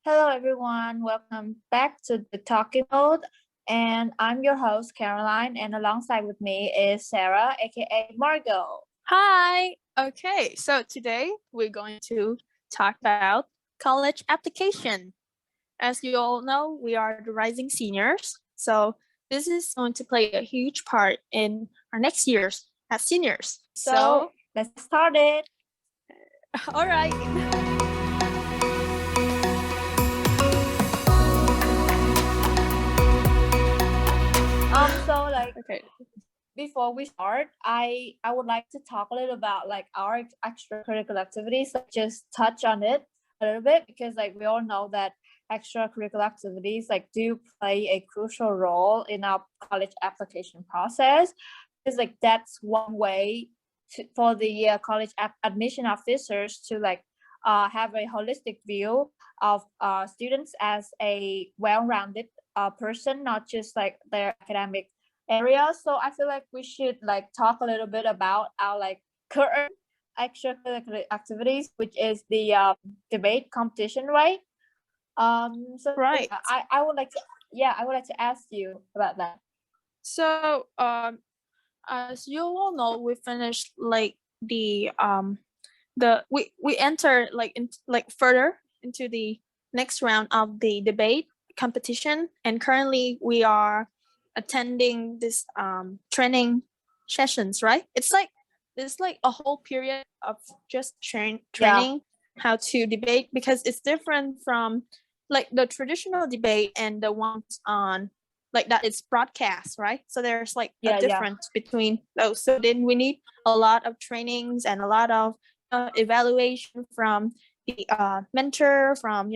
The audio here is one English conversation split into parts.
Hello, everyone. Welcome back to the Talking Mode. And I'm your host, Caroline, and alongside with me is Sarah, aka Margot. Hi. Okay, so today we're going to talk about college application. As you all know, we are the rising seniors. So this is going to play a huge part in our next years as seniors. So let's get started. All right. Okay. Before we start, I would like to talk a little about like our extracurricular activities, like just touch on it a little bit because like we all know that extracurricular activities like do play a crucial role in our college application process. Because like that's one way for the college admission officers to like have a holistic view of students as a well-rounded person, not just like their academic area. So I feel like we should like talk a little bit about our like current extracurricular activities, which is the debate competition, right? So Right. I would like to ask you about that. So as you all know, we finished like we enter like further into the next round of the debate competition, and currently we are attending this training sessions, right? It's like a whole period of just training how to debate, because it's different from like the traditional debate and the ones on like that it's broadcast, right? So there's like a difference between those. So then we need a lot of trainings and a lot of evaluation from the mentor, from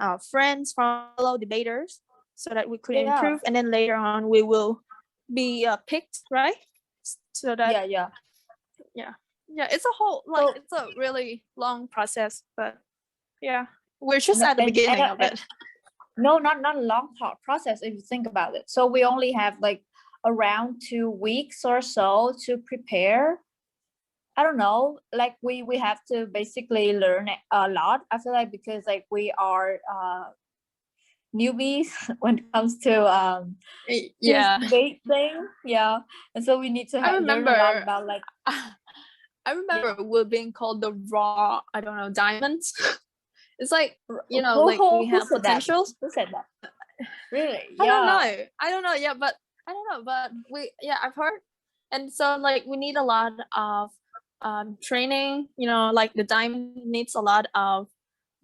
our friends, from fellow debaters, so that we could improve, and then later on we will be picked, right? So that yeah, it's a whole like it's a really long process, but yeah, we're just at the beginning of it. No, not a long process if you think about it. So we only have like around 2 weeks or so to prepare. I don't know, like we have to basically learn a lot. I feel like because like we are newbies when it comes to debate thing. Yeah. And so we need to learn a lot about like I remember we're being called the raw, I don't know, diamonds. It's like, like we have potentials. Who said that? Really? Yeah. I don't know. Yeah, but I don't know. But I've heard. And so like we need a lot of training, like the diamond needs a lot of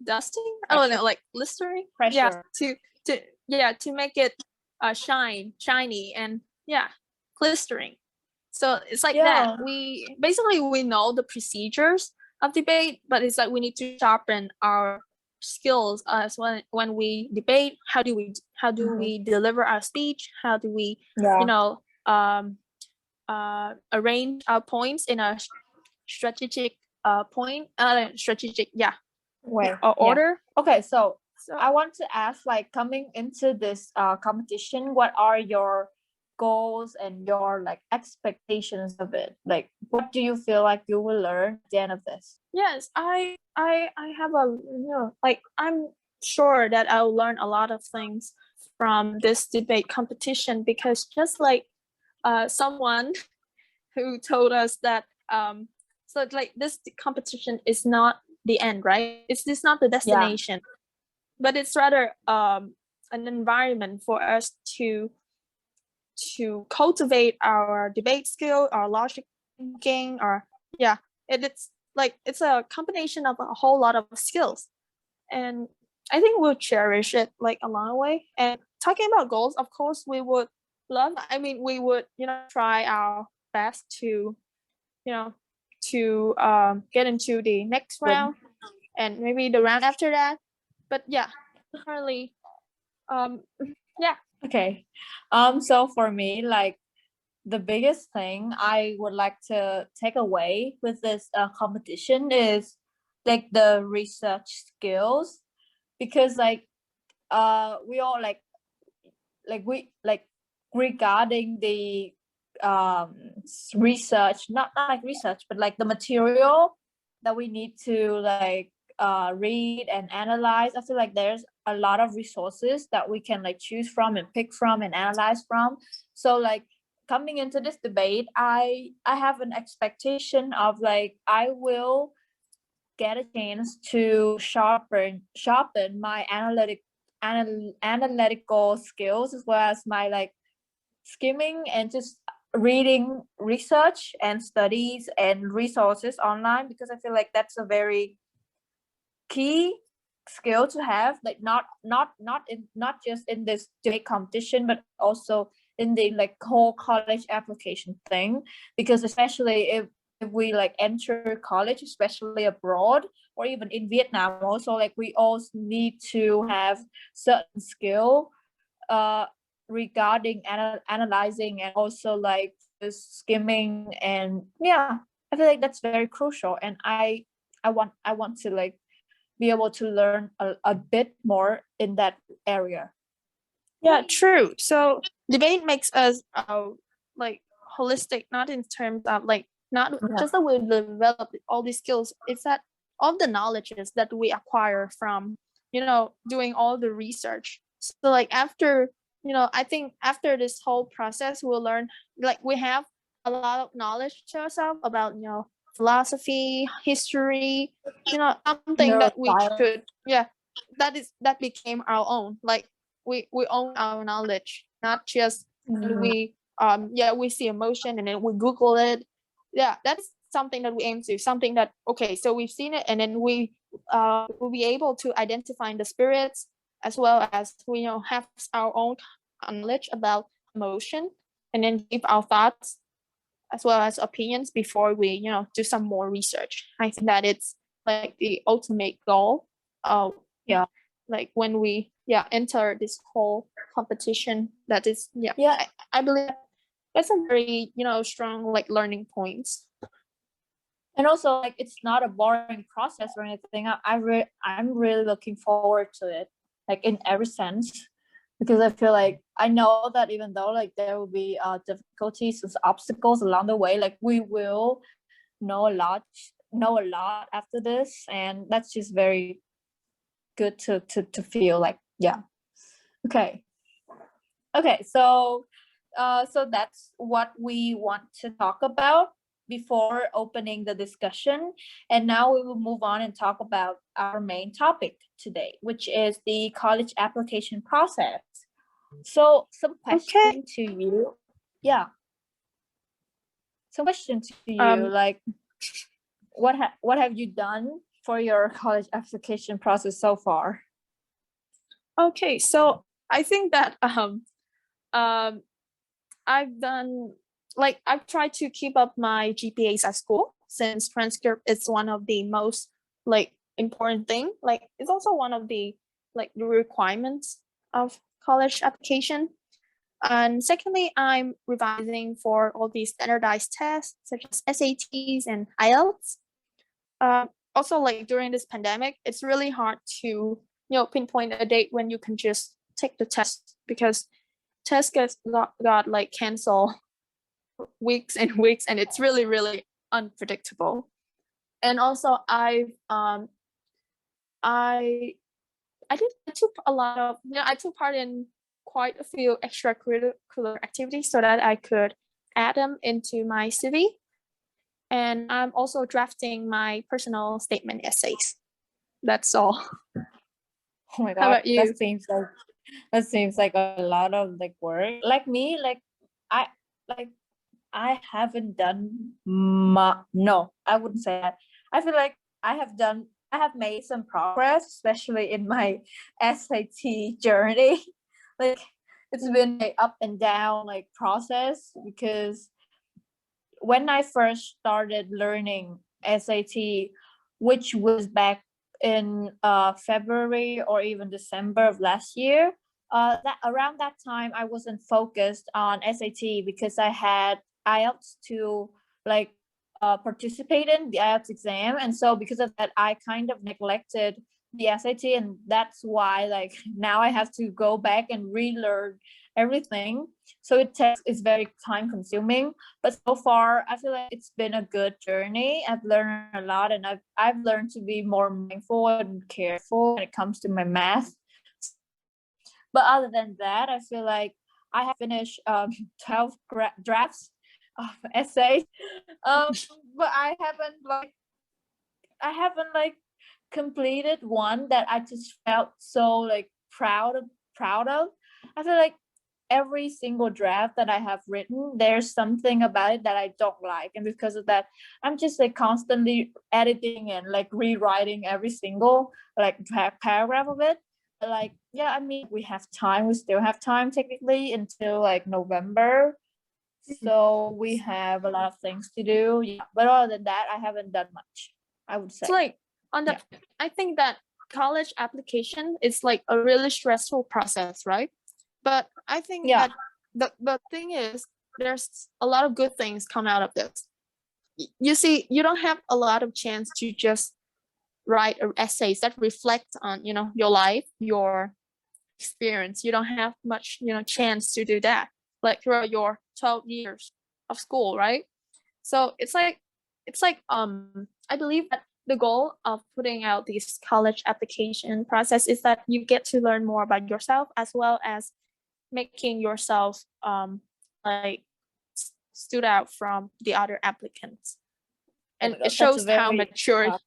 dusting. I don't know, like blistering. Pressure. Yeah, to make it shiny, and glistering. So it's like that. We know the procedures of debate, but it's like we need to sharpen our skills as when we debate. How do we deliver our speech? How do we arrange our points in a strategic order. Okay, so I want to ask, like, coming into this competition, what are your goals and your like expectations of it? Like, what do you feel like you will learn at the end of this? Yes, I have a like I'm sure that I'll learn a lot of things from this debate competition, because just like someone who told us that so like this competition is not the end, right? It's not the destination, but it's rather an environment for us to cultivate our debate skill, our logic thinking, or it's like it's a combination of a whole lot of skills, and I think we'll cherish it like along the way. And talking about goals, of course we would we would try our best to get into the next round and maybe the round after that. But currently okay. So for me, like the biggest thing I would like to take away with this competition is like the research skills, because like we all like we like regarding the research, not like research, but like the material that we need to like read and analyze. I feel like there's a lot of resources that we can like choose from and pick from and analyze from. So like coming into this debate, I have an expectation of like I will get a chance to sharpen my analytical skills, as well as my like skimming and just reading research and studies and resources online, because I feel like that's a very key skill to have, like not just in this debate competition, but also in the like whole college application thing. Because especially if we like enter college, especially abroad or even in Vietnam also, like we all need to have certain skill uh regarding analyzing and also like just skimming. And yeah, I feel like that's very crucial, and I want to like be able to learn a bit more in that area. Yeah, true. So debate makes us like holistic, not in terms of like not just that we develop all these skills. It's that all the knowledges that we acquire from doing all the research. So like after I think after this whole process, we'll learn like we have a lot of knowledge to ourselves about philosophy, history, something that we Neuroscience. should that became our own. Like we own our knowledge, not just we see emotion and then we Google it. Yeah, that's something that we aim to. Something that okay, so we've seen it, and then we will be able to identify the spirits, as well as we have our own knowledge about emotion, and then give our thoughts as well as opinions before we do some more research. I think that it's like the ultimate goal of Yeah. like when we enter this whole competition. That is Yeah. I believe that's a very strong like learning points. And also like it's not a boring process or anything. I'm really looking forward to it, like in every sense, because I feel like I know that even though like there will be difficulties and obstacles along the way, like we will know a lot after this, and that's just very good to feel like. Yeah. Okay. So so that's what we want to talk about before opening the discussion. And now we will move on and talk about our main topic today, which is the college application process. So some question to you. Yeah. Some question to you, like what have you done for your college application process so far? Okay, so I think that I've done like I've tried to keep up my GPAs at school, since transcript is one of the most like important thing. Like it's also one of the like the requirements of college application. And secondly, I'm revising for all these standardized tests such as SATs and IELTS. Also, like during this pandemic, it's really hard to pinpoint a date when you can just take the test, because tests got like canceled weeks and weeks, and it's really really unpredictable. And also I took a lot of I took part in quite a few extracurricular activities so that I could add them into my CV. And I'm also drafting my personal statement essays. That's all. Oh my How god, about you? that seems like a lot of like work. Like me, I like I haven't done no, I wouldn't say that. I feel like I have made some progress, especially in my SAT journey. Like it's been a up and down like process, because when I first started learning SAT, which was back in February or even December of last year, that around that time I wasn't focused on SAT because I had IELTS to like participate in the IELTS exam, and so because of that I kind of neglected the SAT, and that's why like now I have to go back and relearn everything. So it's very time consuming. But so far, I feel like it's been a good journey. I've learned a lot, and I've learned to be more mindful and careful when it comes to my math. But other than that, I feel like I have finished 12 drafts of essays. But I haven't completed one that I just felt so like proud of. I feel like every single draft that I have written, there's something about it that I don't like. And because of that, I'm just like constantly editing and like rewriting every single like paragraph of it. But, like, yeah, I mean, we have time. We still have time technically until like November. So we have a lot of things to do. Yeah. But other than that, I haven't done much, I would say. It's like on the I think that college application is like a really stressful process, right? But I think Yeah. that the thing is there's a lot of good things come out of this. You see, you don't have a lot of chance to just write essays that reflect on, you know, your life, your experience. You don't have much, you know, chance to do that like throughout your 12 years of school, right? So it's like I believe that the goal of putting out this college application process is that you get to learn more about yourself as well as making yourself like stood out from the other applicants. Oh And my it God, shows how mature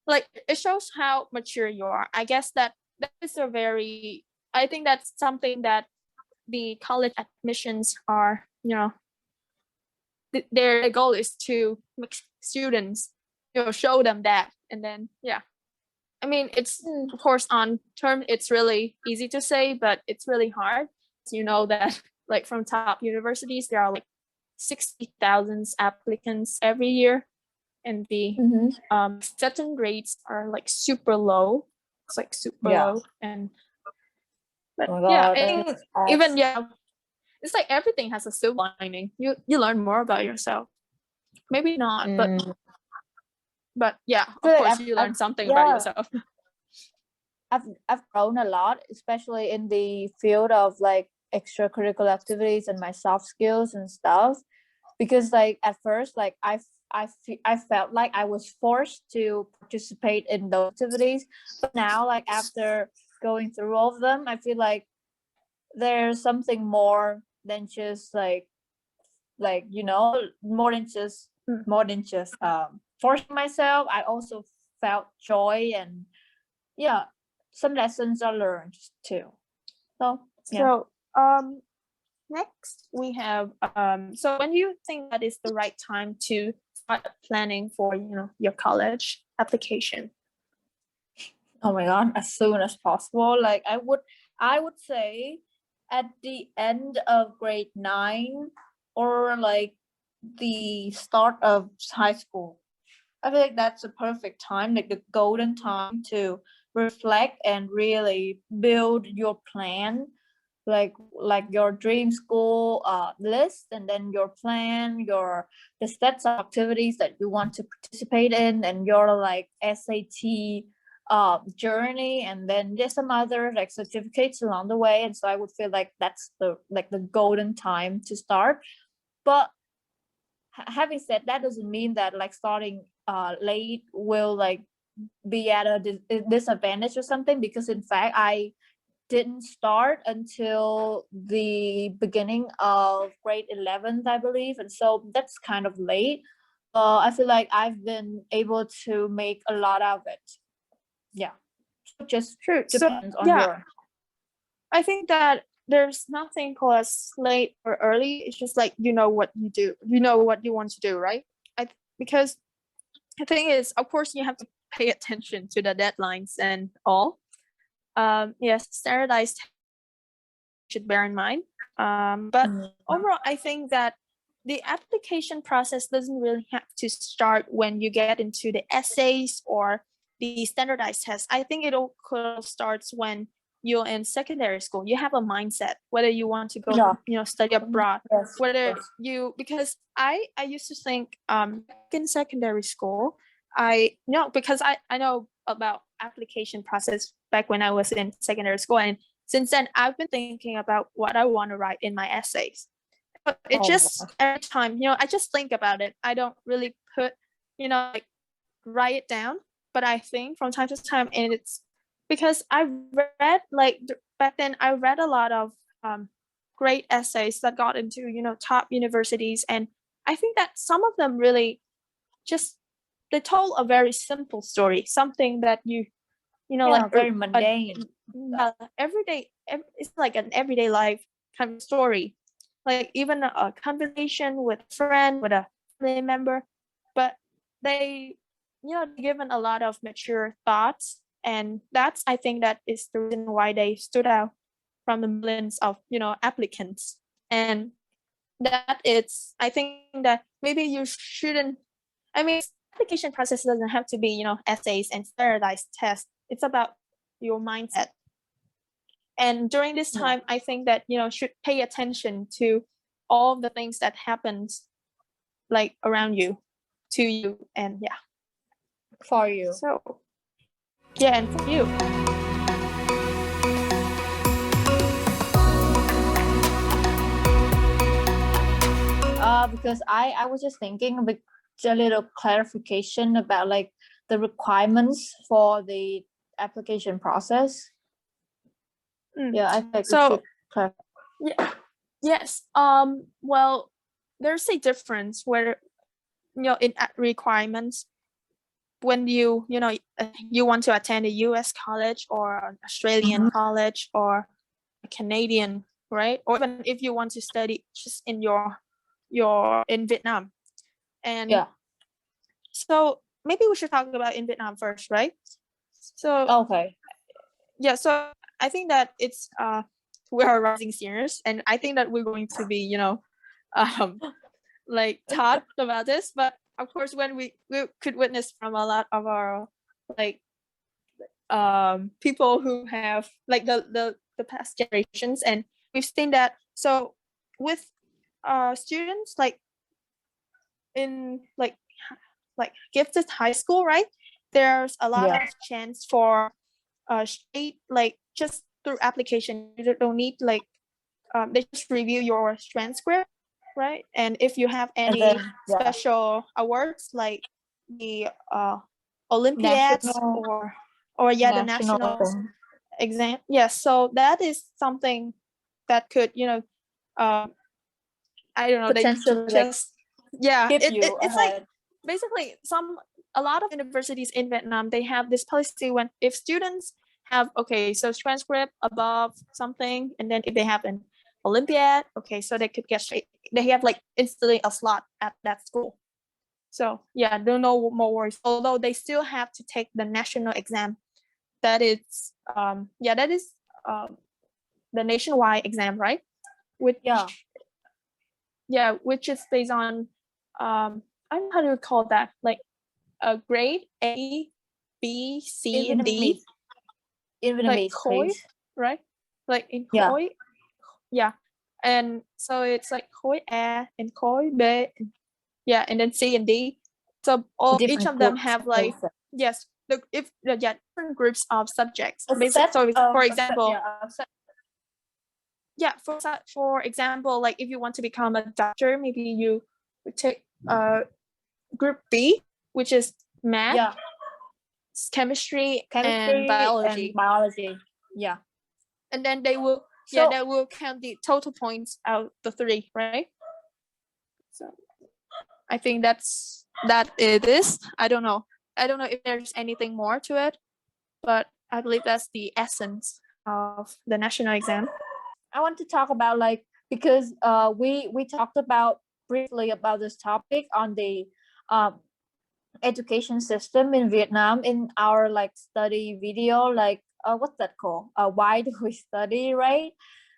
like it shows how mature you are. I guess that is a very I think that's something that the college admissions are, you know, their goal is to make students, you know, show them that. And then yeah, I mean, it's of course on term it's really easy to say, but it's really hard. You know that like from top universities there are like 60,000 applicants every year, and the acceptance rates are like super low. It's like super low. And but Oh my yeah, God, I think even it's like everything has a silver lining. You learn more about yourself. Maybe not, but yeah, of course you learn something about yourself. I've grown a lot, especially in the field of like extracurricular activities and my soft skills and stuff. Because like at first, like I felt like I was forced to participate in those activities, but now like after going through all of them, I feel like there's something more than just like you know more than just forcing myself. I also felt joy, and yeah, some lessons are learned too. So yeah. So next we have so when do you think that is the right time to start planning for, you know, your college application? Oh my God, as soon as possible. Like I would say at the end of grade 9 or like the start of high school. I feel like that's a perfect time, like the golden time to reflect and really build your plan, like your dream school list, and then your plan, the sets of activities that you want to participate in, and your like SAT journey, and then there's some other like certificates along the way. And so I would feel like that's the golden time to start. But having said that doesn't mean that like starting late will like be at a disadvantage or something, because in fact I didn't start until the beginning of grade 11th, I believe, and so that's kind of late. I feel like I've been able to make a lot of it. Yeah, so just depends on your. I think that there's nothing called as late or early. It's just like you know what you do, you know what you want to do, right? Because the thing is, of course, you have to pay attention to the deadlines and all. Yes, standardized should bear in mind. But overall, I think that the application process doesn't really have to start when you get into the essays or the standardized tests. I think it all starts when you're in secondary school. You have a mindset whether you want to go, you know, study abroad, whether you, because I used to think in secondary school, I know because I know about application process back when I was in secondary school, and since then I've been thinking about what I want to write in my essays. But it Oh, just wow. every time, I just think about it. I don't really put, like write it down, but I think from time to time, and it's because I read like back then I read a lot of great essays that got into top universities, and I think that some of them really just they told a very simple story, something that Yeah, like very mundane. everyday. It's like an everyday life kind of story, like even a conversation with a friend, with a family member, but they given a lot of mature thoughts, and that's I think that is the reason why they stood out from the millions of applicants. And that it's I think that maybe you shouldn't, I mean, application process doesn't have to be essays and standardized tests. It's about your mindset. And during this Yeah. time I think that should pay attention to all the things that happens like around you, to you, and yeah, For you. so yeah, and for you. Because I was just thinking of a little clarification about like the requirements for the application process. Yeah, I think we So should clarify. yeah, yes, well, there's a difference where in requirements when you want to attend a US college or an Australian college or a Canadian, right? Or even if you want to study just in your in Vietnam. And Yeah. so maybe we should talk about in Vietnam first, right? So Okay. yeah, so I think that it's we are rising seniors, and I think that we're going to be like taught about this. But of course, when we could witness from a lot of our like people who have like the past generations, and we've seen that. So with students like in like gifted high school, right? There's a lot Yeah. of chance for straight like just through application. You don't need like they just review your transcript, right? And if you have And any then special awards like the Olympiads national or the national thing. exam, yes. So that is something that could I don't know, they Potentially like just yeah, keep you it's like ahead. basically a lot of universities in Vietnam, they have this policy when if students have so transcript above something, and then if they have an Olympiad, so they could get straight, they have like instantly a slot at that school. So yeah, no more worries, although they still have to take the national exam. That is that is the nationwide exam, right? Which which is based on I don't know how to call that, like a grade A, B, C, and D. In Like Vietnamese, khối, please. right? Like in Yeah. khối. Yeah. And so it's like khối A and khối B. And then C and D. So each of them have like different groups of subjects. So for example, for example, like if you want to become a doctor, maybe you would take group B, which is math, chemistry, and biology. Yeah. And then they will they will count the total points out the 3, right? So I think that it is. I don't know if there's anything more to it, but I believe that's the essence of the national exam. I want to talk about like, because we talked about briefly about this topic on the education system in Vietnam in our like study video, like what's that called? Why do we study, right?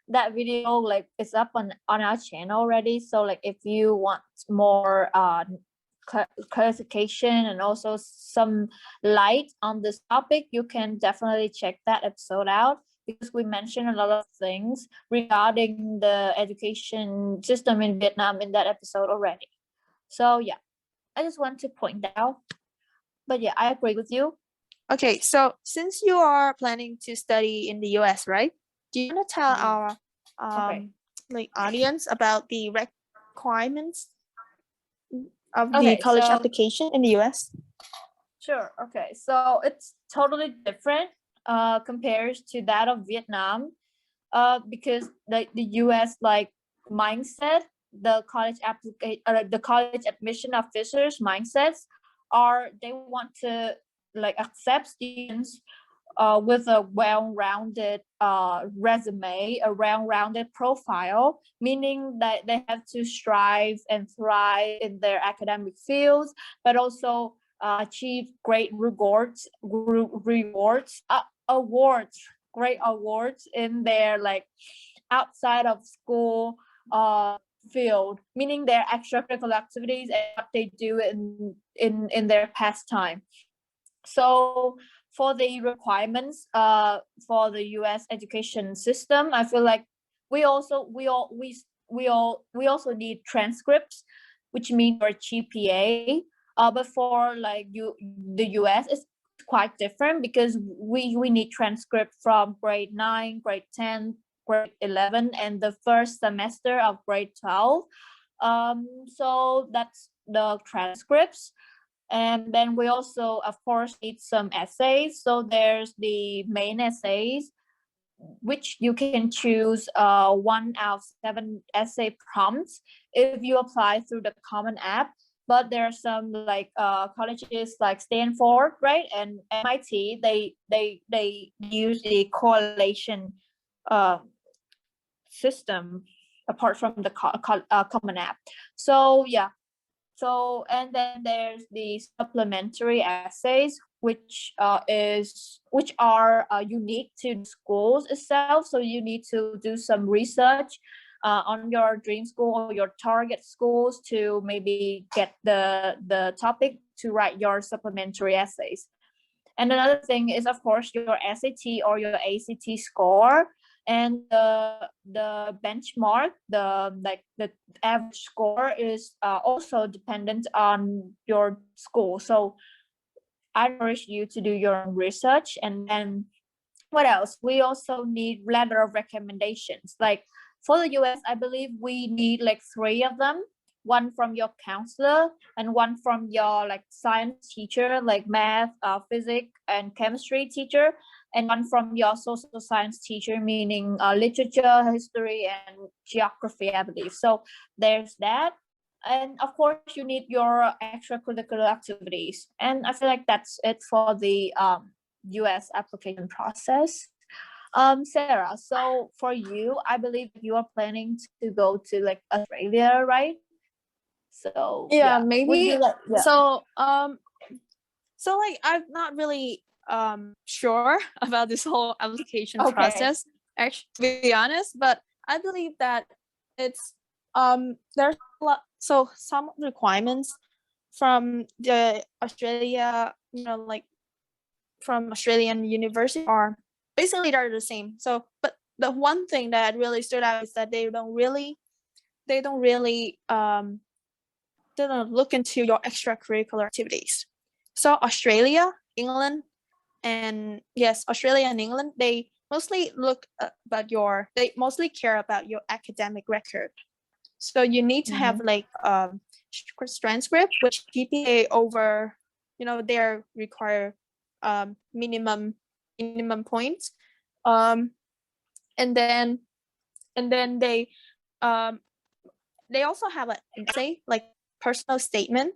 That video like is up on our channel already. So like if you want more clarification and also some light on this topic, you can definitely check that episode out, because we mentioned a lot of things regarding the education system in Vietnam in that episode already. So yeah, I just want to point that out. But yeah, I agree with you. Okay, so since you are planning to study in the US, right? do you want to tell our Okay. like audience about the requirements of the Okay, college so application in the US? sure. Okay, so it's totally different compared to that of Vietnam, because the US like mindset, the college admission officers mindsets are they want to like accept students with a well-rounded resume, a well-rounded profile, meaning that they have to strive and thrive in their academic fields, but also achieve great awards, great awards in their like outside of school field, meaning their extracurricular activities and what they do in their pastime. So for the requirements for the US education system, I feel like we also need transcripts, which means your GPA. But for like the US is quite different because we need transcript from grade 9, grade 10, grade 11, and the first semester of grade 12. So that's the transcripts. And then we also, of course, need some essays. So there's the main essays, which you can choose 1 out of 7 essay prompts if you apply through the Common App. But there are some like colleges like Stanford, right, and MIT. They use the correlation system apart from the Common App. So yeah. So, and then there's the supplementary essays, which are unique to the schools itself. So you need to do some research on your dream school or your target schools to maybe get the topic to write your supplementary essays. And another thing is, of course, your SAT or your ACT score, and the benchmark, the average score is also dependent on your school. So I encourage you to do your own research. And then what else? We also need letter of recommendations. Like for the US, I believe we need like 3 of them. One from your counselor and one from your like science teacher, like math, physics, and chemistry teacher, and one from your social science teacher, meaning literature, history, and geography, I believe. So there's that. And of course, you need your extracurricular activities. And I feel like that's it for the US application process. Sarah, so for you, I believe you are planning to go to like Australia, right? So Yeah, would maybe. you like So like I'm not really sure about this whole application okay. process, actually, to be honest, but I believe that it's there's a lot, so some requirements from the Australia, like from Australian university are basically they're the same. So but the one thing that really stood out is that they don't really they don't look into your extracurricular activities. So Australia, England, and yes, Australia and England, they mostly they mostly care about your academic record. So you need to have like transcript, which GPA over, they require minimum points. And then they also have an essay, like personal statement,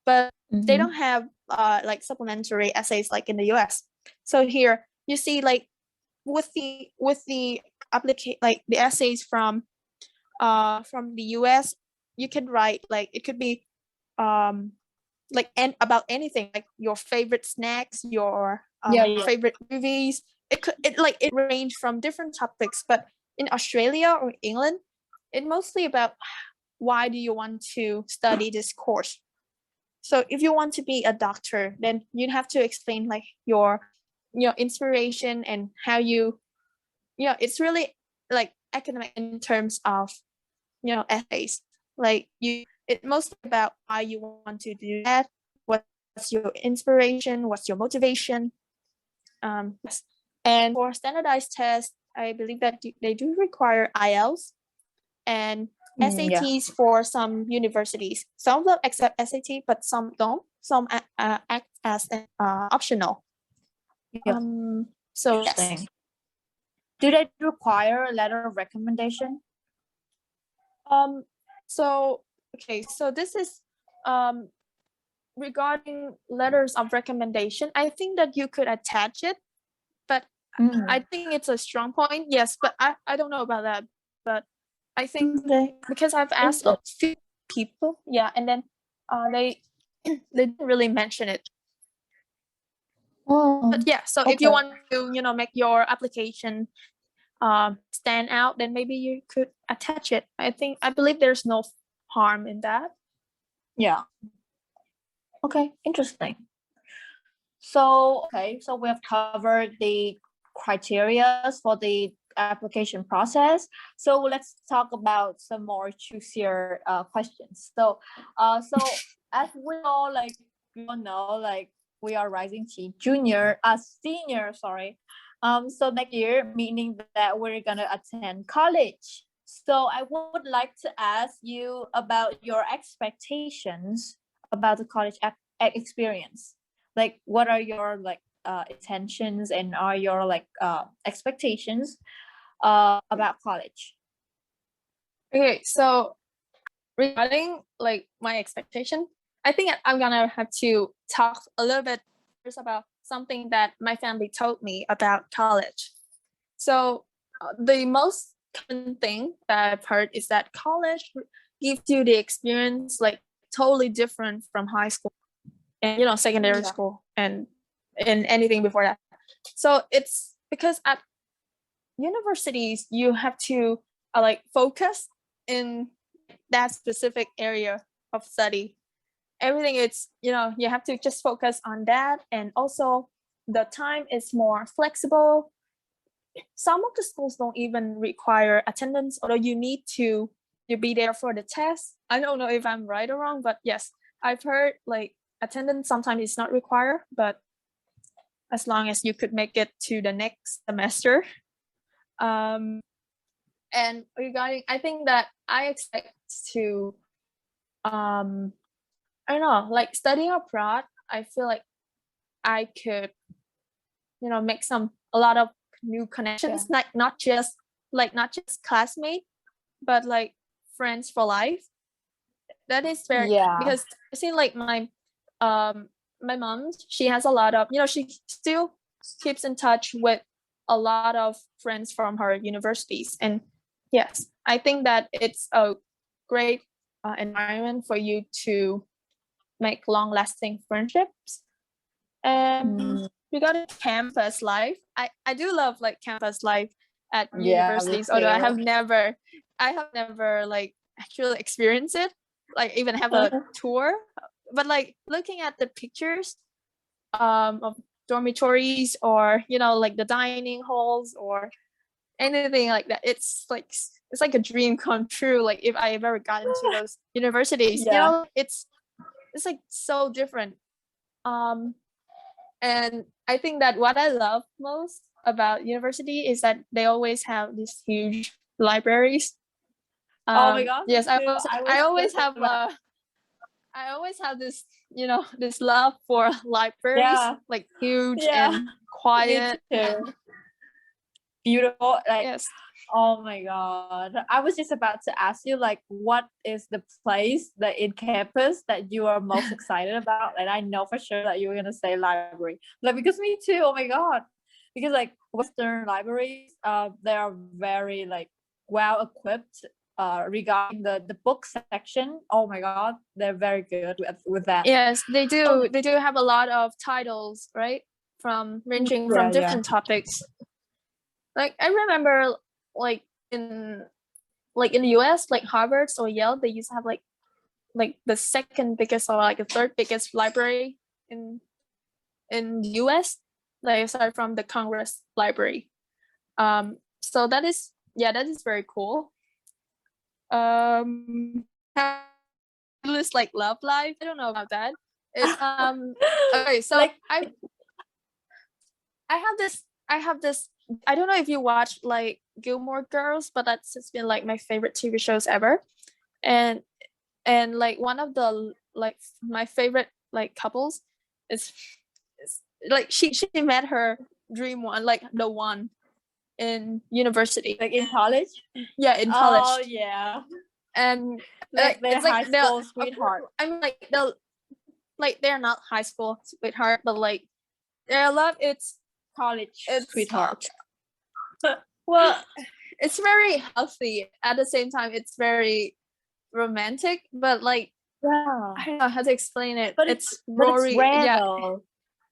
but they don't have like supplementary essays like in the US. So here you see like with the like the essays from the US, you can write like it could be like about anything, like your favorite snacks, your favorite movies. It range from different topics, but in Australia or England, it's mostly about why do you want to study this course. So if you want to be a doctor, then you have to explain like your inspiration and how it's really like academic in terms of essays. Like it's mostly about why you want to do that, what's your inspiration, what's your motivation. And for standardized tests, I believe that they do require IELTS and Yeah. SATs for some universities. Some of them accept SAT, but some don't. Some act as an optional. Yeah. So yes. Interesting. Do they require a letter of recommendation? So okay, so this is regarding letters of recommendation. I think that you could attach it, but I think it's a strong point. Yes, but I don't know about that. But I think because I've asked a few people, yeah, and then they they didn't really mention it. But yeah, so if you want to, make your application stand out, then maybe you could attach it. I believe there's no harm in that. Yeah. Okay, interesting. So we have covered the criteria for the application process. So let's talk about some more juicier questions. So as we all know, we are rising to senior, sorry. So next year, meaning that we're gonna attend college. So I would like to ask you about your expectations about the college experience. Like, what are your intentions and are your expectations about college? Okay, so regarding my expectation, I think I'm gonna have to talk a little bit first about something that my family told me about college. So the most common thing that I've heard is that college gives you the experience totally different from high school and secondary school and anything before that. So it's because at universities you have to focus in that specific area of study. Everything it's you have to just focus on that, and also the time is more flexible. Some of the schools don't even require attendance, although you need to be there for the test. I don't know if I'm right or wrong, but yes, I've heard attendance sometimes is not required, but as long as you could make it to the next semester. And regarding, I think that I expect to I don't know, studying abroad, I feel like I could make a lot of new connections, not just classmates, but friends for life. That is very because I see my my mom, she has a lot of she still keeps in touch with a lot of friends from her universities, and yes, I think that it's a great environment for you to make long-lasting friendships. And regarding campus life, I do love campus life at universities, although I have never actually experienced it, even have a tour. But looking at the pictures of dormitories or the dining halls or anything like that, it's like a dream come true. If I ever got into those universities, it's so different. And I think that what I love most about university is that they always have these huge libraries. Oh my god! Yes, I always have this this love for libraries, huge and quiet. Beautiful, yes. Oh my god! I was just about to ask you, what is the place that in campus that you are most excited about? And I know for sure that you were gonna say library, because me too. Oh my god! Because Western libraries, they are very well equipped regarding the book section. Oh my god, they're very good with that. Yes, they do. They do have a lot of titles, right? Ranging from different topics. I remember in the US, Harvard or Yale, they used to have the second biggest or the third biggest library in the US, aside from the Congress Library. So that is very cool. This love life, I don't know about that. It's okay, so I have this I don't know if you watch like Gilmore Girls, but that's just been like my favorite TV shows ever. And like one of the like my favorite like couples is, is like she met her dream one, like the one in university, Like in college? yeah, in college. Oh yeah. And Like their it's like high school sweetheart. I mean, like they're not high school sweetheart, but like their love, College it's sweetheart. well, it's very healthy. At the same time, it's very romantic, but like Yeah. I don't know how to explain it. But It's but it's Rory, rare yeah, though.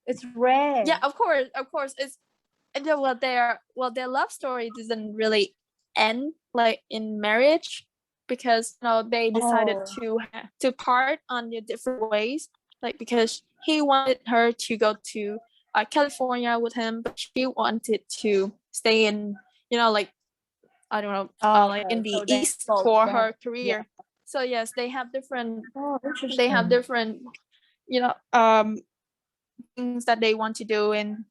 It's rare. yeah, of course, it's, and then their love story doesn't really end like in marriage, because they decided Oh. to part on the different ways, like because he wanted her to go to California with him, but she wanted to stay in, like I don't know, like in Okay. the So they east both for they have her career. So yes, they have different, oh interesting. you know um things that they want to do in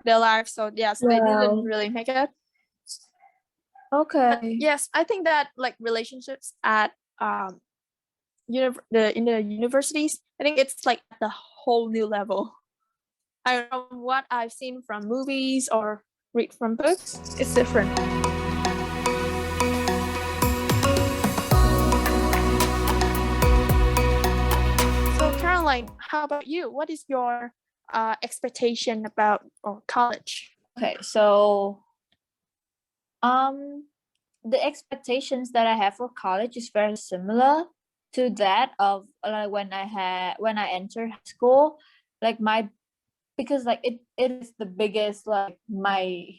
their life. So yes, they didn't Wow. really make it. But Okay. yes, I think that like relationships at in the universities, I think it's like the whole new level. I don't know what I've seen from movies or read from books. It's different. So Caroline, how about you? What is your expectation about college? Okay. So um the expectations that I have for college is very similar to that of like when I entered high school. Like my because like it is the biggest like my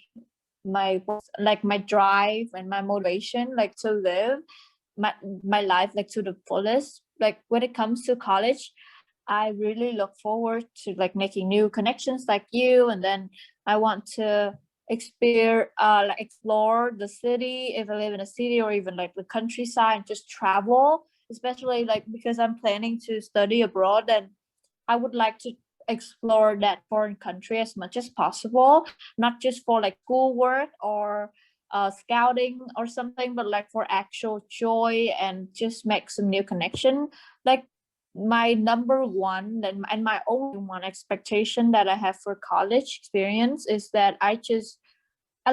drive and my motivation like to live my my life like to the fullest. Like when it comes to college, I really look forward to like making new connections like you, and then I want to explore the city if I live in a city, or even like the countryside, and just travel, especially like because I'm planning to study abroad, and I would like to explore that foreign country as much as possible, not just for like schoolwork or scouting or something, but like for actual joy and just make some new connection. Like my number one and my only one expectation that I have for college experience is that I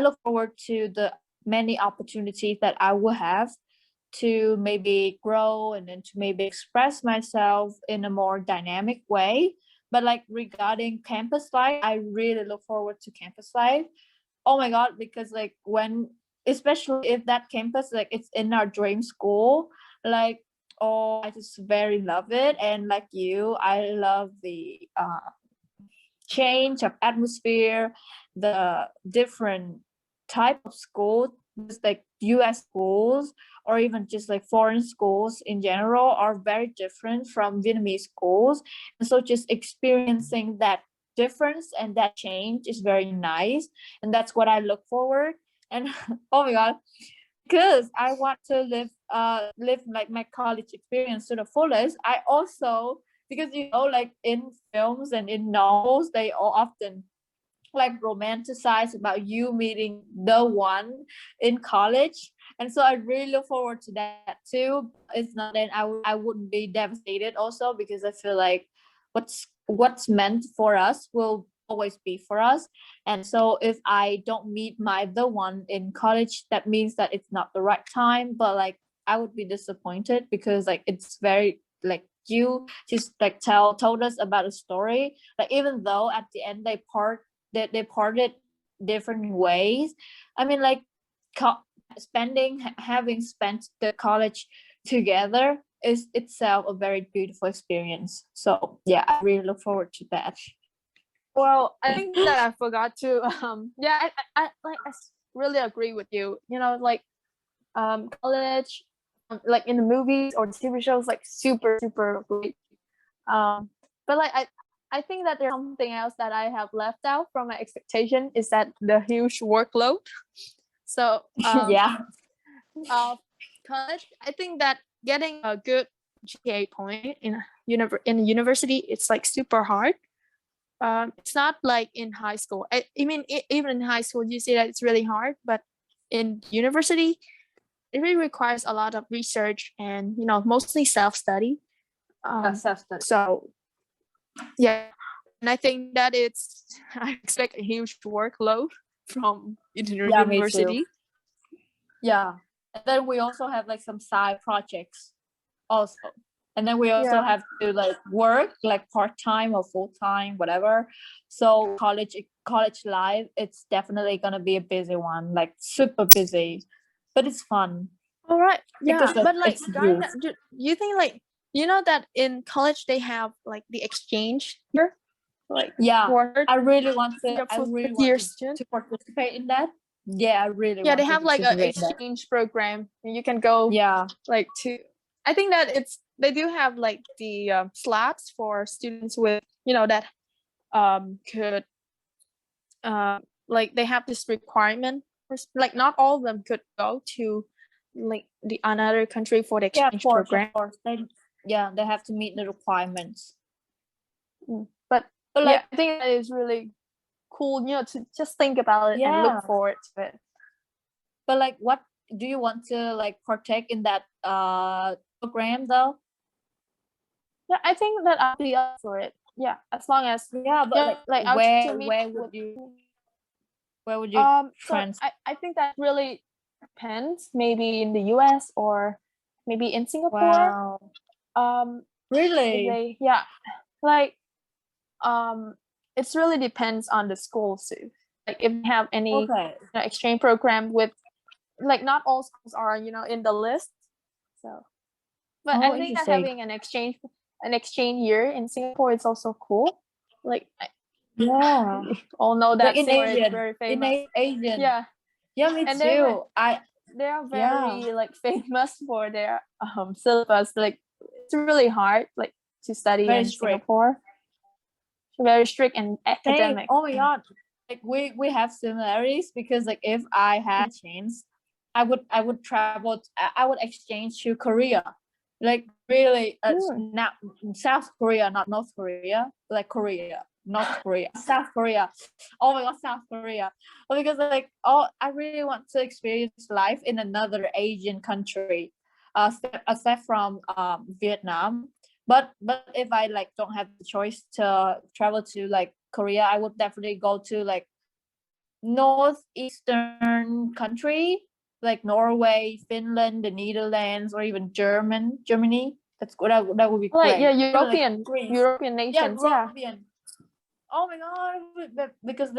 look forward to the many opportunities that I will have to maybe grow and then to maybe express myself in a more dynamic way. But like regarding campus life, I really look forward to campus life. Oh my god, because like when especially if that campus like it's in our dream school, like oh I just very love it. And like you, I love the change of atmosphere, the different type of schools, just like US schools or even just like foreign schools in general are very different from Vietnamese schools. And so just experiencing that difference and that change is very nice. And that's what I look forward. And oh my god, because I want to live like my college experience to the fullest. I also because like in films and in novels they all often like romanticize about you meeting the one in college, and so I really look forward to that too. It's not that I wouldn't be devastated also, because I feel like what's meant for us will always be for us. And so if I don't meet my the one in college, that means that it's not the right time, but like I would be disappointed, because like it's very like you just like told us about a story, like even though at the end they parted different ways. I mean, like having spent the college together is itself a very beautiful experience. So yeah, I really look forward to that. Well, I think that I forgot to yeah, I really agree with you. Like college, like in the movies or the TV shows, like super super great. But like I think that there's something else that I have left out from my expectation, is that the huge workload. So Yeah. college, I think that getting a good GPA point in in a university, it's like super hard. It's not like in high school. I mean, even in high school, you see that it's really hard, but in university, it really requires a lot of research and mostly self-study. Self-study. So yeah, and I think that I expect a huge workload from Yeah, me too. university. Yeah, and then we also have like some side projects also, and then we also have to like work like part-time or full-time, whatever. So college life, it's definitely gonna be a busy one, like super busy, but it's fun. All right, yeah, Because but like it's during youth. that, do you think like that in college they have like the exchange year, like Yeah, for I really want to. yeah, I for really third want year to students. participate in that. Yeah, I really Yeah, want they to have like an participate in that. exchange program, and you can go Yeah, like to. I think that they do have like the slots for students with that could like they have this requirement like not all of them could go to like the another country for the yeah, exchange program. of course. They have to meet the requirements. But But yeah, like, I think that is really cool, to just think about it and yeah. look forward to it. But like, what do you want to like partake in that program though? Yeah, I think that I'll be up for it. Yeah, as long as Yeah, but like I'll to meet where would you so I think that really depends. Maybe in the US or maybe in Singapore. Wow. If Really? like it's really depends on the school too. Like if they have any Okay. exchange program with like not all schools are in the list. So but I think that having an exchange year in Singapore is also cool. Like Yeah. we all know that Like in Singapore is Asian. very In famous. Asian. Yeah. Yeah, me And too. they are Yeah. very like famous for their syllabus. Like it's really hard like to study Very in strict. Singapore. Very strict and Same. academic. Oh my god. Like we have similarities because like if I had a chance, I would travel. I would exchange to Korea. Like really, not South Korea, not North Korea. Like Korea, North Korea, South Korea. Oh my god, South Korea. Well, because like I really want to experience life in another Asian country, except from Vietnam. But if I like don't have the choice to travel to like Korea, I would definitely go to like northeastern country like Norway, Finland, the Netherlands, or even Germany. That's good. That would be Like great. European Greece. European nations. Yeah. European. Oh my god! Because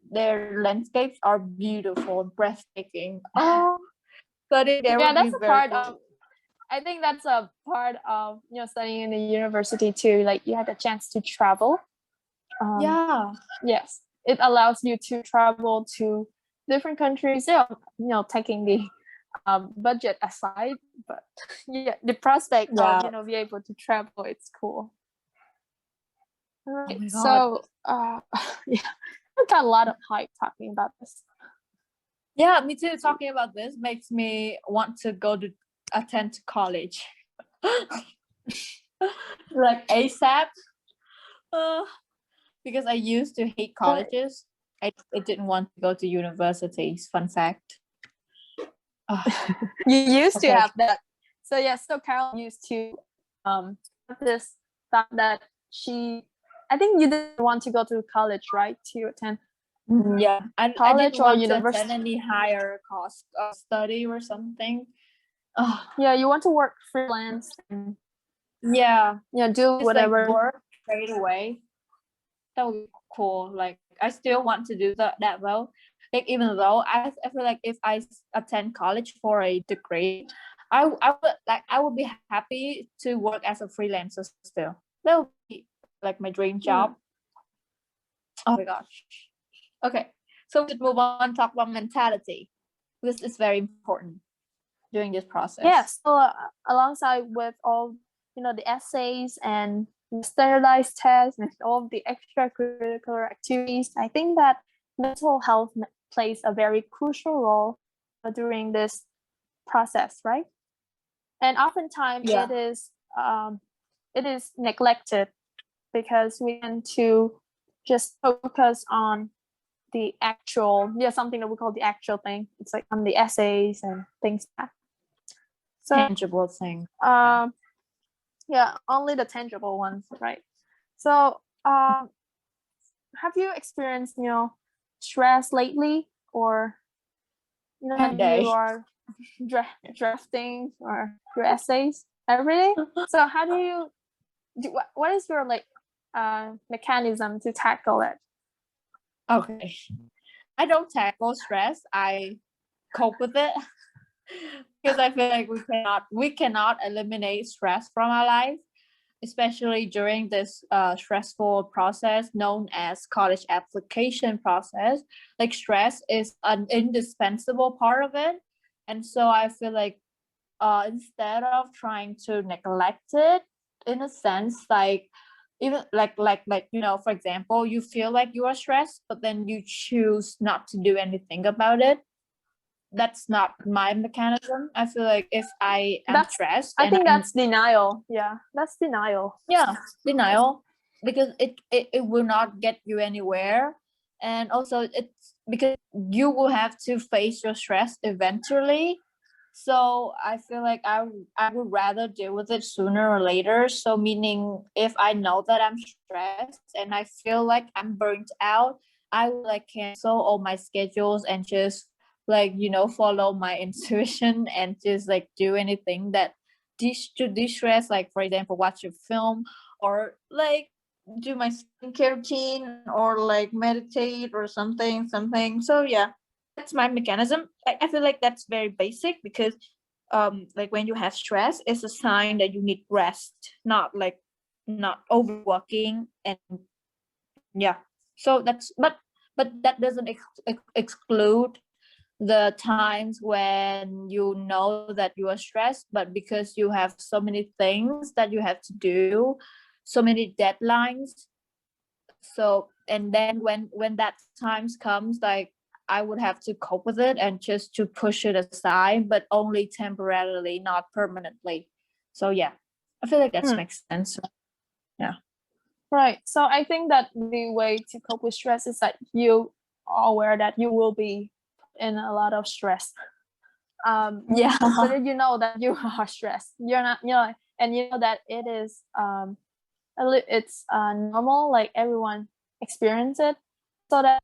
their landscapes are beautiful, breathtaking. Oh, studying there would That's be a very part cool. of. I think that's a part of studying in the university too. Like you have the chance to travel. Yeah. Yes, it allows you to travel to different countries. Taking the budget aside, but yeah, the prospect of be able to travel, it's cool. All right. Oh my god. So yeah, I got a lot of hype talking about this. Yeah, me too. Talking about this makes me want to go to attend college. Like ASAP. Because I used to hate colleges. I didn't want to go to universities. Fun fact. You used to have that. So yeah, so Carol used to have this thought that I think you didn't want to go to college, right? To attend yeah, college I didn't or want university. to attend any higher cost study or something. Yeah, you want to work freelance and do whatever. Like work straight away. That would be cool. Like I still want to do that though. Like even though I feel like if I attend college for a degree, I would be happy to work as a freelancer still. That would be like my dream job. Oh my gosh. Okay, so we should move on, talk about mentality. This is very important during this process. Yeah, so alongside with all the essays and standardized tests and all of the extracurricular activities, I think that mental health plays a very crucial role during this process, right? And oftentimes it is neglected because we tend to just focus on the actual, something that we call the actual thing. It's like on the essays and things like that. So Tangible thing. only the tangible ones, right? So have you experienced stress lately, or Every day. you are drafting or your essays every day? So how do you what is your like mechanism to tackle it? Okay. I don't tackle stress. I cope with it because I feel like we cannot eliminate stress from our life, especially during this stressful process known as college application process. Like stress is an indispensable part of it. And so I feel like instead of trying to neglect it, in a sense, like even like for example, you feel like you are stressed, but then you choose not to do anything about it. That's not my mechanism. I feel like if I am stressed, I think that's denial. Yeah, that's denial. Yeah, denial, because it will not get you anywhere. And also it's because you will have to face your stress eventually. So I feel like I would rather deal with it sooner or later. So meaning if I know that I'm stressed and I feel like I'm burnt out, I will like cancel all my schedules and just like follow my intuition and just like do anything that to de-stress, like for example watch a film or like do my skincare routine or like meditate or something. So yeah, that's my mechanism. I feel like that's very basic because like when you have stress, it's a sign that you need rest, not overworking. And yeah, so that's but that doesn't exclude the times when you know that you are stressed, but because you have so many things that you have to do, so many deadlines. So and then when that times comes, like I would have to cope with it and just to push it aside, but only temporarily, not permanently. So yeah, I feel like that makes sense. Yeah. Right. So I think that the way to cope with stress is that you are aware that you will be in a lot of stress. Yeah. So that you know that you are stressed. You're not, and you know that it is it's normal, like everyone experience it. So that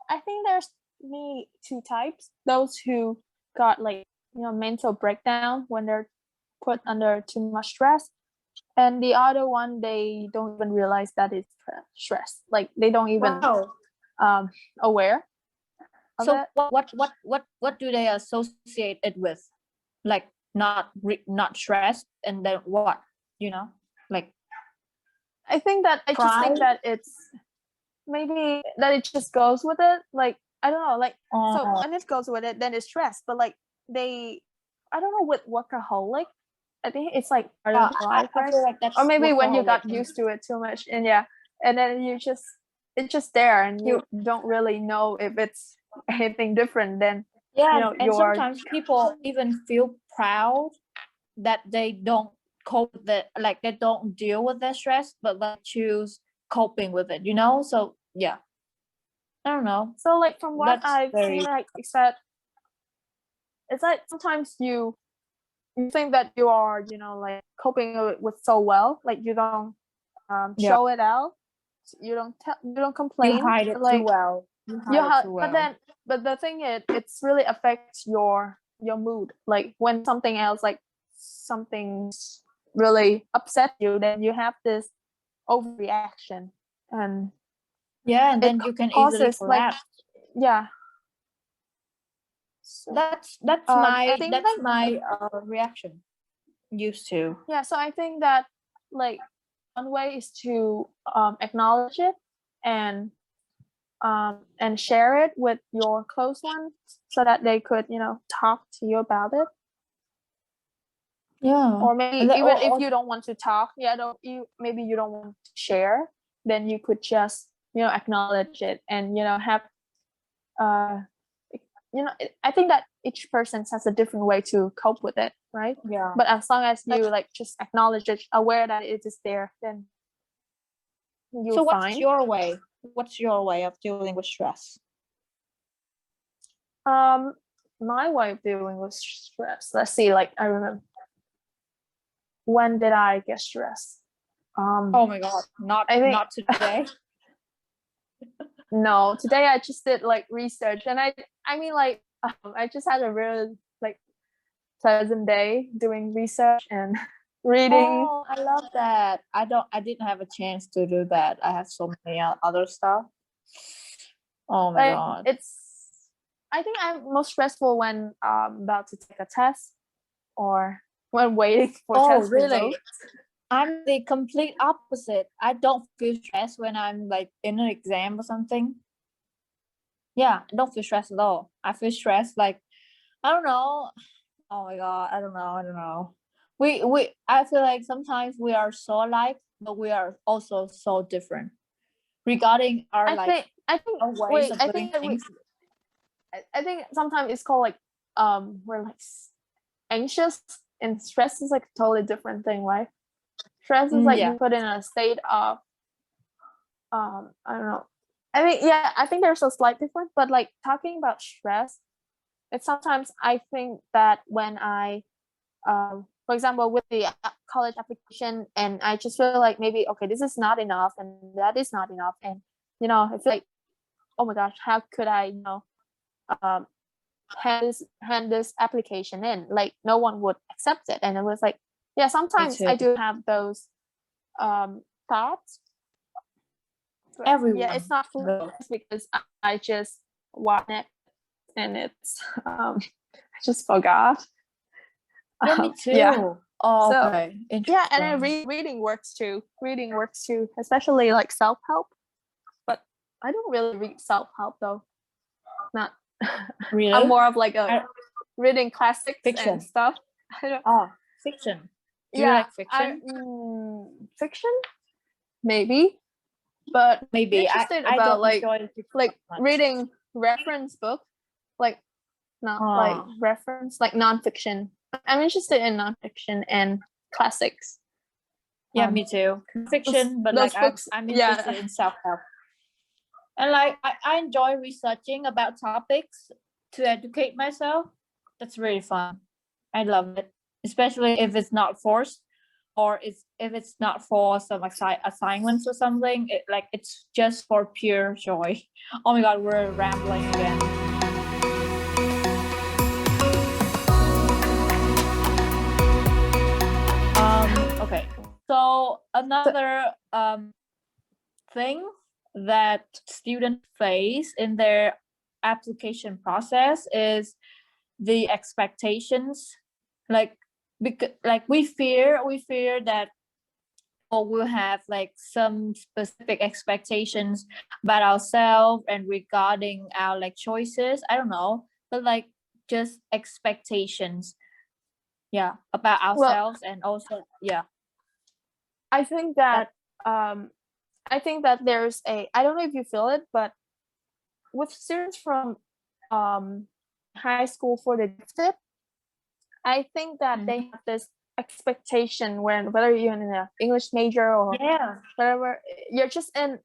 I think there's maybe two types: those who got like mental breakdown when they're put under too much stress, and the other one, they don't even realize that it's stress. Like they don't even aware of So it. what do they associate it with? Like not stressed, and then what? Like I just think that it's maybe that it just goes with it. Like I don't know, like so when it goes with it, then it's stress. But like I don't know, with workaholic, I think it's like part of life, right? Like or maybe when you got used to it too much, and and then it's just there, and you don't really know if it's anything different than and sometimes people even feel proud that they don't cope with it, like they don't deal with their stress, but like choose coping with it. So yeah, I don't know. So like from what I've seen, like it's like sometimes you think that you are like coping with so well, like you don't show it out, you don't complain, you hide it like too well. But the thing is, it's really affects your mood. Like when something else, like something really upset you, then you have this overreaction, and and then you can easily collapse. Like, so that's my reaction used to. So I think that like one way is to acknowledge it and share it with your close ones so that they could talk to you about it. Or maybe even if you don't want to talk, maybe you don't want to share, then you could just acknowledge it and have I think that each person has a different way to cope with it, right? But as long as you like just acknowledge it, aware that it is there, then you're fine. What's your way? what's your way of dealing with stress? My way of dealing with stress. Let's see. Like I remember, when did I get stressed? Oh my god, not today. No, today I just did like research, and I mean like I just had a really like pleasant day doing research and reading. Oh, I love that. I didn't have a chance to do that. I have so many other stuff. Oh my Like god. I think I'm most stressful when about to take a test or when waiting for test results. I'm the complete opposite. I don't feel stressed when I'm like in an exam or something. Yeah, I don't feel stressed at all. I feel stressed like, I don't know. Oh my god, I don't know. I feel like sometimes we are so alike, but we are also so different regarding our I think our ways of I doing think things. I think sometimes it's called like we're like anxious, and stress is like a totally different thing, right? Stress is like being put in a state of I don't know. I think there's a slight difference, but like talking about stress, it's sometimes I think that when I for example with the college application, and I just feel like maybe okay, this is not enough and that is not enough, and I feel like, oh my gosh, how could I um hand this application in, like no one would accept it. And it was like, yeah, sometimes I do have those thoughts. Everyone. Yeah, it's not because I just want it, and it's I just forgot. Yeah, me too. Yeah. Oh, so, okay. Yeah, and then reading works too. Reading works too, especially like self-help. But I don't really read self-help though. Not really. I'm more of like a reading classics fiction and stuff. Fiction. Do you like fiction? Fiction, maybe, but maybe interested about like reading reference book, like not like reference, like nonfiction. I'm interested in nonfiction and classics. Yeah, me too. Fiction, but like I'm interested in self-help. And like I enjoy researching about topics to educate myself. That's really fun. I love it, especially if it's not forced, or if it's not for some assignments or something. It's just for pure joy. Oh my god, we're rambling again. Okay. So another thing that students face in their application process is the expectations. We fear that we'll have like some specific expectations about ourselves and regarding our like choices. I don't know, but like just expectations. Yeah, about ourselves, and also I think that there's I don't know if you feel it, but with students from high school for the gifted, I think that they have this expectation whether you're in an English major or whatever, you're just in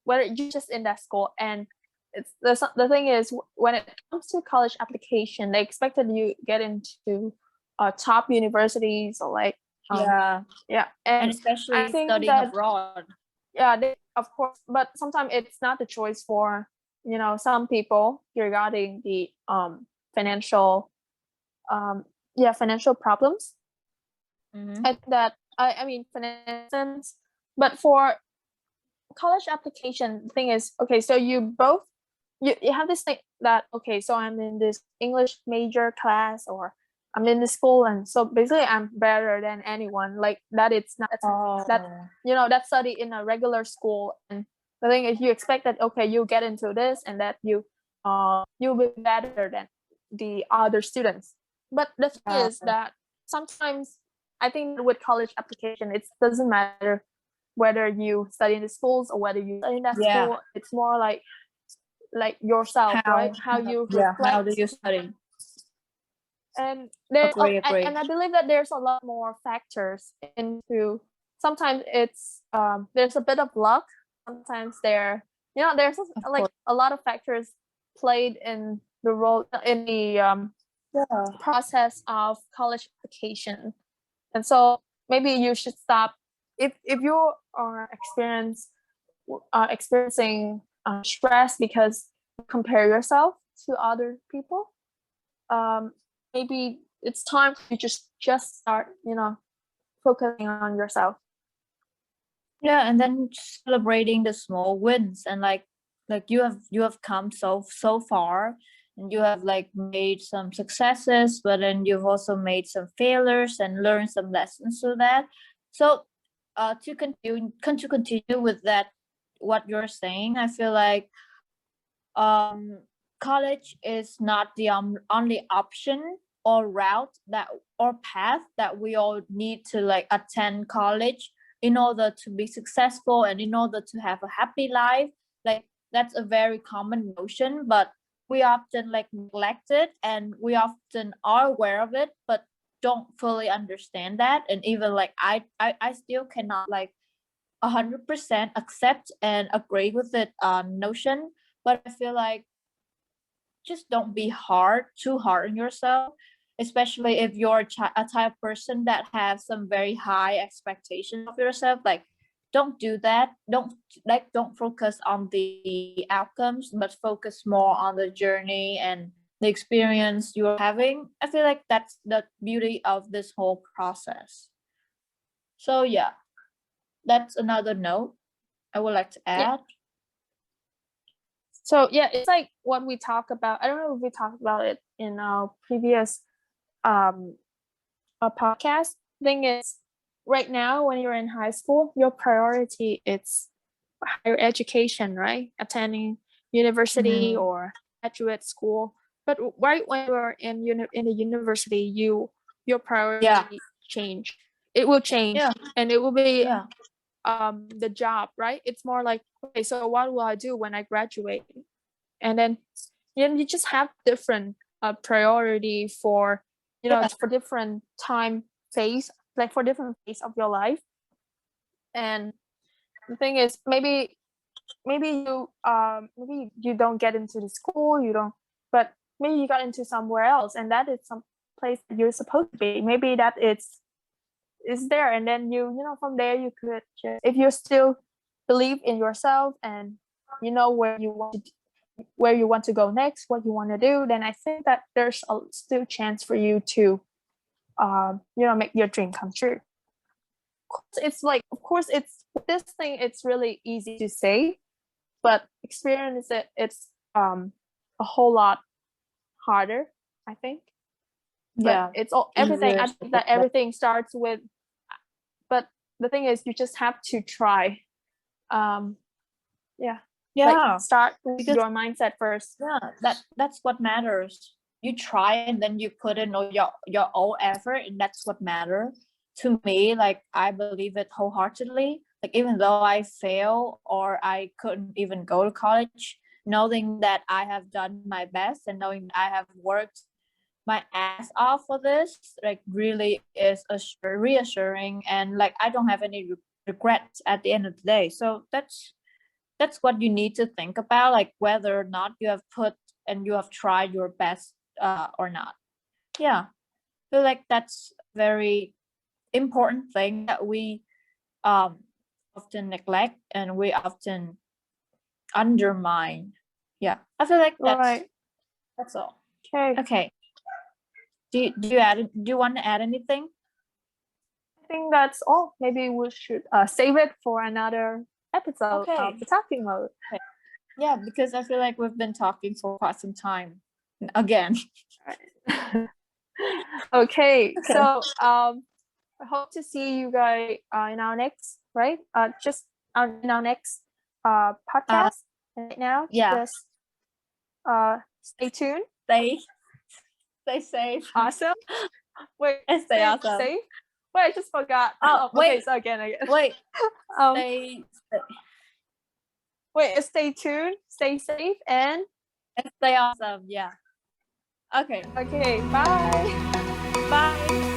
whether you're just in that school. And it's the thing is, when it comes to college application, they expected you get into top universities or like and especially studying abroad. Of course, but sometimes it's not the choice for some people regarding the financial financial problems. And that I mean finance. But for college application, the thing is, okay, so you have this thing that, okay, so I'm in this English major class, or I'm in the school, and so basically I'm better than anyone. Like that, it's not that that study in a regular school. And the thing is, you expect that, okay, you get into this, and that you'll be better than the other students. But the thing is that sometimes I think with college application, it doesn't matter whether you study in the schools or whether you study in that school. It's more like yourself, right? How you reflect. How do you study? And and I believe that there's a lot more factors into. Sometimes it's there's a bit of luck. Sometimes there there's Of like course. a lot of factors played in the role in the Yeah. process of college application. And so maybe you should stop if you are experiencing stress because you compare yourself to other people. Maybe it's time to just start, focusing on yourself. Yeah, and then celebrating the small wins, and like you have come so far, and you have like made some successes, but then you've also made some failures and learned some lessons through that. So to continue with that, what you're saying, I feel like um college is not the only option or route that or path that we all need to like attend college in order to be successful and in order to have a happy life. Like that's a very common notion, but we often like neglect it, and we often are aware of it but don't fully understand that. And even like I still cannot like 100% accept and agree with it notion. But I feel like just don't be too hard on yourself, especially if you're a type of person that has some very high expectations of yourself. Like don't do that. Don't focus on the outcomes, but focus more on the journey and the experience you're having. I feel like that's the beauty of this whole process. So yeah, that's another note I would like to Yeah. add. So yeah, it's like what we talked about. I don't know if we talked about it in our previous podcast. Thing is, right now when you're in high school, your priority is higher education, right? Attending university Mhm. or graduate school. But right when you're in the university, your priority Yeah, change. It will change, yeah, and it will be yeah, the job, right? It's more like, okay, so what will I do when I graduate? And then you just have different priority for yeah, for different time phase, like for different phase of your life. And the thing is, maybe you don't get into the school, you don't, but maybe you got into somewhere else, and that is some place that you're supposed to be. Maybe that is there, and then from there you could just, if you still believe in yourself and you know where you want to go next, what you want to do, then I think that there's still chance for you to make your dream come true. It's like, of course, it's this thing, it's really easy to say, but experience it's a whole lot harder, I think. But yeah. it's all everything. Easier I said think than that done. everything starts with, but the thing is, you just have to try. um yeah, like Yeah, start with because your mindset first. yeah, that's what matters. You try and then you put in all your own effort, and that's what matters to me. Like I believe it wholeheartedly. Like even though I fail or I couldn't even go to college, knowing that I have done my best and knowing that I have worked my ass off for this, like really is reassuring, and like I don't have any regrets at the end of the day. So that's what you need to think about, like whether or not you have put and you have tried your best or not. Yeah, I feel like that's very important thing that we um often neglect and we often undermine. Yeah, I feel like Right. that's all. Okay. Okay, do you want to add anything? I think that's all. Maybe we should save it for another episode Okay, of the talking mode. okay. Yeah, because I feel like we've been talking for quite some time again. Right. Okay. Okay. So I hope to see you guys in our next, right? Just in our next podcast. Right now, Yeah, just stay tuned. stay stay safe. Awesome. Wait, And stay stay awesome. safe. Wait, I just forgot. Oh, Okay, wait, so again. wait. Um, Stay wait, stay tuned, stay safe, and and stay awesome. Yeah. Okay. okay, bye. Bye.